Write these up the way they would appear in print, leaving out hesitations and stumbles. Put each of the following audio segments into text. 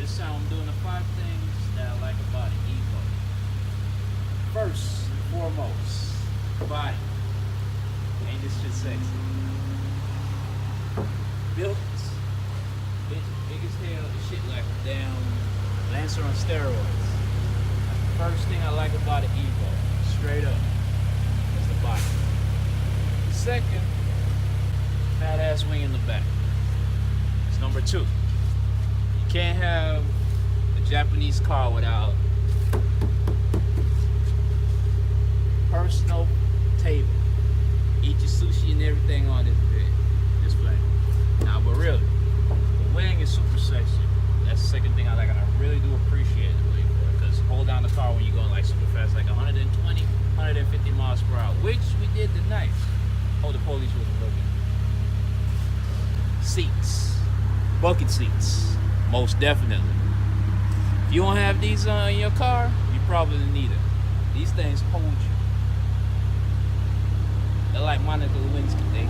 this time I'm doing the 5 things that I like about an Evo. First and foremost, body. Ain't this shit sexy? Built, big as hell. This shit like a damn Lancer on steroids. That's the first thing I like about an Evo. Straight up. That's the body. Second, fat ass wing in the back. It's number 2. You can't have a Japanese car without personal table. Eat your sushi and everything on this display. Now, but really, the wing is super sexy. That's the second thing I like, and I really do appreciate the wing for it. Because hold down the car when you're going like super fast, like 120, 150 miles per hour, which we did tonight. Oh, the police wasn't looking. Seats, bucket seats, most definitely. If you don't have these in your car, you probably need it. These things hold you. They're like Monica Lewinsky. They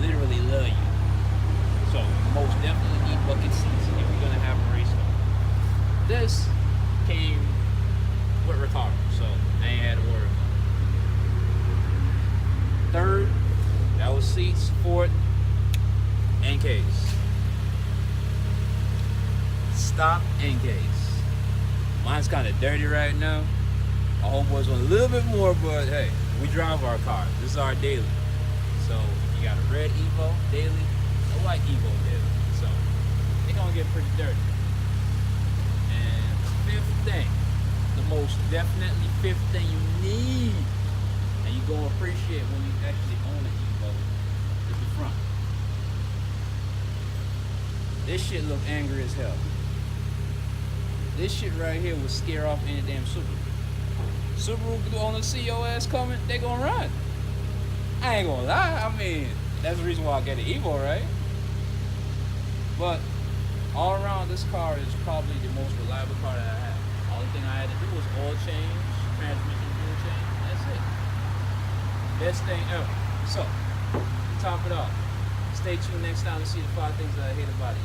literally love you. So most definitely need bucket seats if you're gonna have a race car. This came with Ricardo, so I ain't had to worry about it. Third, that was seats. Fourth, and case. Stop and case. Mine's kind of dirty right now. My homeboys want a little bit more, but hey, we drive our car. This is our daily. So you got a red Evo daily, a white Evo daily. So they're gonna get pretty dirty. And the fifth thing, the most definitely fifth thing you need, and you're gonna appreciate when you actually own an Evo, is the front. This shit look angry as hell. This shit right here would scare off any damn Subaru. Subaru gonna see your ass coming, they gonna run. I ain't gonna lie, I mean, that's the reason why I get an Evo, right? But all around, this car is probably the most reliable car that I have. Only thing I had to do was oil change, transmission fuel change, that's it. Best thing ever. So, to top it off, stay tuned next time to see the 5 things that I hate about it.